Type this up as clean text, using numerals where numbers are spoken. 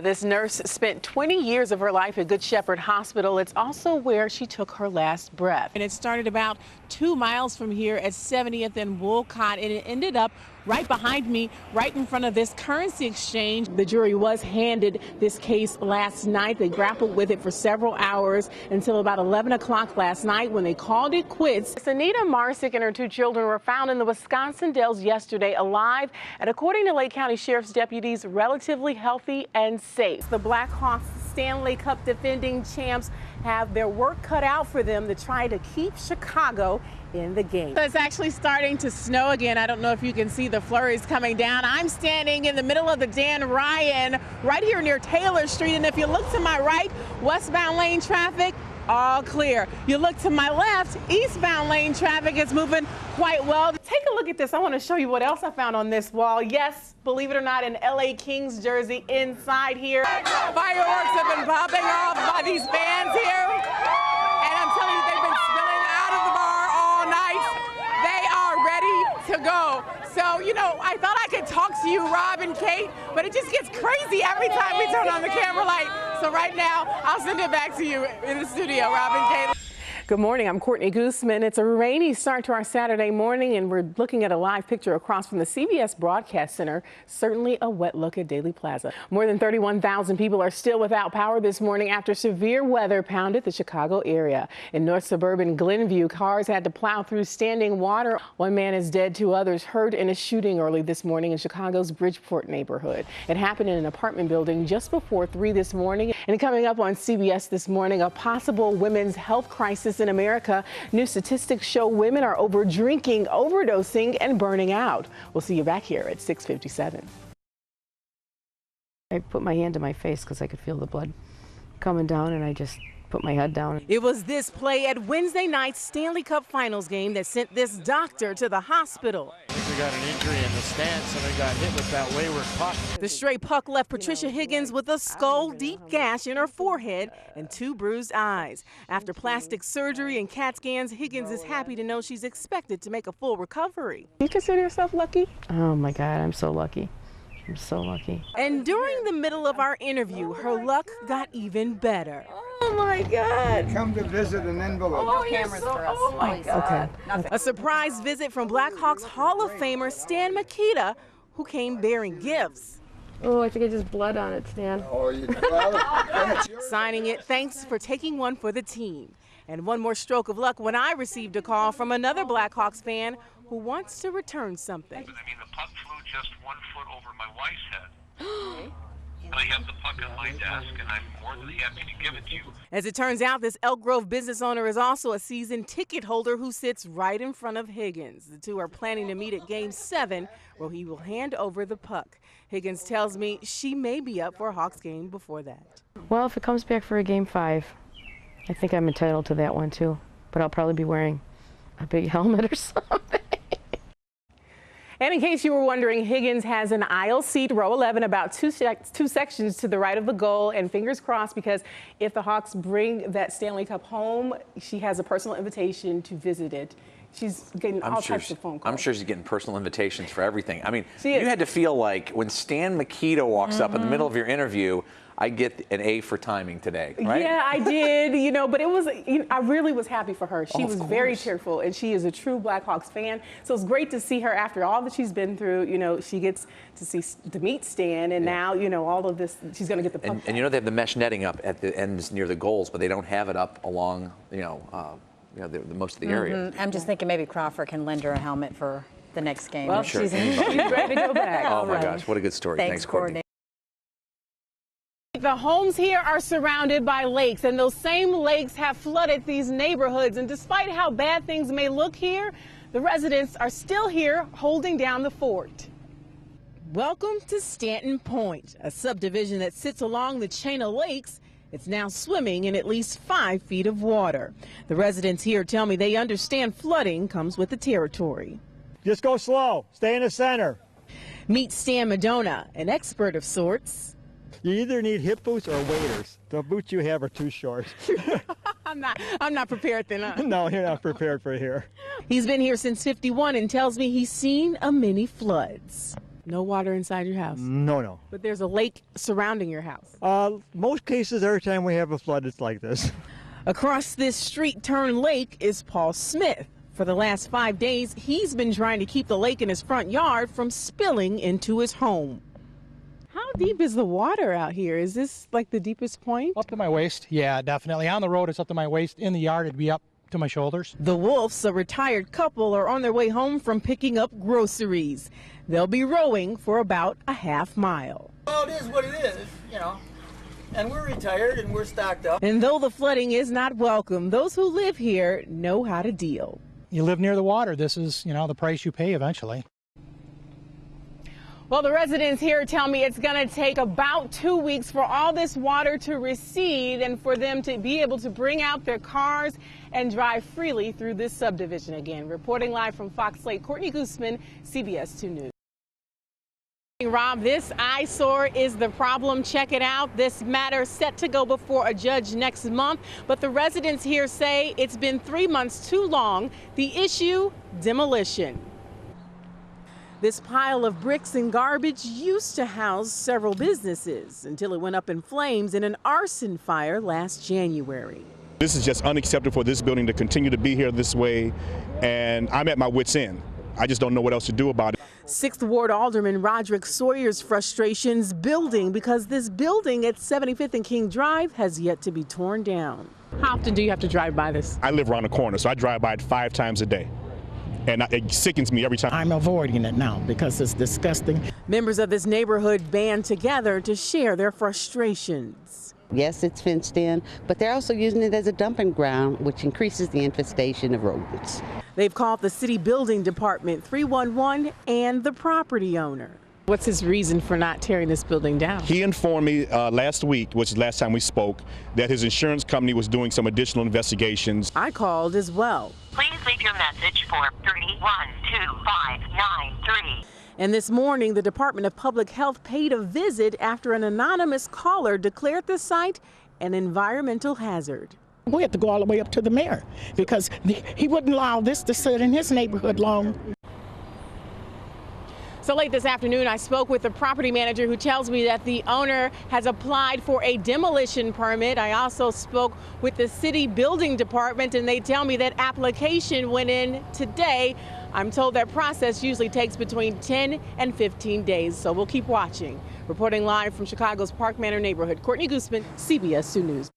This nurse spent 20 years of her life at Good Shepherd Hospital. It's also where she took her last breath. And it started about 2 miles from here at 70th and Wolcott, and it ended up right behind me, right in front of this currency exchange. The jury was handed this case last night. They grappled with it for several hours until about 11 o'clock last night when they called it quits. Anita Marsick and her 2 children were found in the Wisconsin Dells yesterday alive, and according to Lake County Sheriff's deputies, relatively healthy and safe. The Blackhawks Stanley Cup defending champs have their work cut out for them to try to keep Chicago in the game. It's actually starting to snow again. I don't know if you can see the flurries coming down. I'm standing in the middle of the Dan Ryan right here near Taylor Street, and if you look to my right, westbound lane traffic all clear. You look to my left, eastbound lane traffic is moving quite well. Take a look at this. I want to show you what else I found on this wall. Yes, believe it or not, an LA Kings jersey inside here. Fireworks have been popping off by these fans here, and I'm telling you, they've been spilling out of the bar all night. They are ready to go. So, you know, I thought I could talk to you, Rob and Kate, but it just gets crazy every time we turn on the camera light. So right now, I'll send it back to you in the studio, Rob and Kate. Good morning, I'm Courtney Gousman. It's a rainy start to our Saturday morning, and we're looking at a live picture across from the CBS Broadcast Center. Certainly a wet look at Daly Plaza. More than 31,000 people are still without power this morning after severe weather pounded the Chicago area. In north suburban Glenview, cars had to plow through standing water. 1 man is dead, 2 others hurt in a shooting early this morning in Chicago's Bridgeport neighborhood. It happened in an apartment building just before 3 this morning. And coming up on CBS this morning, a possible women's health crisis in America. New statistics show women are over drinking, overdosing, and burning out. We'll see you back here at 6:57. I put my hand to my face because I could feel the blood coming down, and I just put my head down. It was this play at Wednesday night's Stanley Cup Finals game that sent this doctor to the hospital. We got an injury in the stance, and we got hit with that wayward puck. The stray puck left Patricia Higgins with a skull-deep gash in her forehead and 2 bruised eyes. After plastic surgery and CAT scans, Higgins is happy to know she's expected to make a full recovery. You consider yourself lucky? Oh my God, I'm so lucky. I'm so lucky. And during the middle of our interview, her luck got even better. Oh my God. Come to visit an envelope. Oh, cameras for us. Oh my God. Okay. A surprise visit from Blackhawks Hall of Famer Stan Mikita, who came bearing gifts. Oh, I think I just blood on it, Stan. Oh, Signing it, thanks for taking one for the team. And one more stroke of luck when I received a call from another Blackhawks fan who wants to return something. I mean, the puck flew just 1 foot over my wife's head. I have the puck on my desk, and I'm more than happy to give it to you. As it turns out, this Elk Grove business owner is also a season ticket holder who sits right in front of Higgins. The 2 are planning to meet at Game 7, where he will hand over the puck. Higgins tells me she may be up for a Hawks game before that. Well, if it comes back for a Game 5, I think I'm entitled to that one too. But I'll probably be wearing a big helmet or something. And in case you were wondering, Higgins has an aisle seat, row 11, about two sections to the right of the goal. And fingers crossed, because if the Hawks bring that Stanley Cup home, she has a personal invitation to visit it. She's getting all types of phone calls. I'm sure she's getting personal invitations for everything. I mean, you had to feel like when Stan Mikita walks up in the middle of your interview, I get an A for timing today, right? Yeah, I did, you know, but it was, I really was happy for her. She was very cheerful, and she is a true Blackhawks fan. So it's great to see her after all that she's been through. You know, she gets to meet Stan, and now, you know, all of this, she's going to get the puck. And you know, they have the mesh netting up at the ends near the goals, but they don't have it up along, the most of the area. I'm just thinking maybe Crawford can lend her a helmet for the next game. Well, sure. she's ready to go back. Oh my gosh, what a good story. Thanks, Courtney. The homes here are surrounded by lakes, and those same lakes have flooded these neighborhoods. And despite how bad things may look here, the residents are still here holding down the fort. Welcome to Stanton Point, a subdivision that sits along the chain of lakes. It's now swimming in at least 5 feet of water. The residents here tell me they understand flooding comes with the territory. Just go slow. Stay in the center. Meet Stan Madonna, an expert of sorts. You either need hip boots or waders. The boots you have are too short. I'm not prepared then. Huh? No, you're not prepared for here. He's been here since '51 and tells me he's seen a many floods. No water inside your house? No. But there's a lake surrounding your house. Most cases, every time we have a flood, it's like this. Across this street-turned lake is Paul Smith. For the last 5 days, he's been trying to keep the lake in his front yard from spilling into his home. How deep is the water out here? Is this like the deepest point? Up to my waist, yeah, definitely. On the road, it's up to my waist. In the yard, it'd be up to my shoulders. The Wolfs, a retired couple, are on their way home from picking up groceries. They'll be rowing for about a half mile. Well, it is what it is, and we're retired and we're stocked up. And though the flooding is not welcome, those who live here know how to deal. You live near the water. This is, the price you pay eventually. Well, the residents here tell me it's going to take about 2 weeks for all this water to recede and for them to be able to bring out their cars and drive freely through this subdivision again. Reporting live from Fox Lake, Courtney Gousman, CBS 2 News. Rob, this eyesore is the problem. Check it out. This matter set to go before a judge next month, but the residents here say it's been 3 months too long. The issue, demolition. This pile of bricks and garbage used to house several businesses until it went up in flames in an arson fire last January. This is just unacceptable for this building to continue to be here this way, and I'm at my wit's end. I just don't know what else to do about it. 6th Ward Alderman Roderick Sawyer's frustrations building because this building at 75th and King Drive has yet to be torn down. How often do you have to drive by this? I live around the corner, so I drive by it 5 times a day. And it sickens me every time. I'm avoiding it now because it's disgusting. Members of this neighborhood band together to share their frustrations. Yes, it's fenced in, but they're also using it as a dumping ground, which increases the infestation of rodents. They've called the city building department, 311, and the property owner. What's his reason for not tearing this building down? He informed me last week, which is the last time we spoke, that his insurance company was doing some additional investigations. I called as well. Please leave your message for 312593. And this morning, the Department of Public Health paid a visit after an anonymous caller declared the site an environmental hazard. We had to go all the way up to the mayor because he wouldn't allow this to sit in his neighborhood long. So late this afternoon, I spoke with the property manager who tells me that the owner has applied for a demolition permit. I also spoke with the city building department, and they tell me that application went in today. I'm told that process usually takes between 10 and 15 days, so we'll keep watching. Reporting live from Chicago's Park Manor neighborhood, Courtney Gousman, CBS 2 News.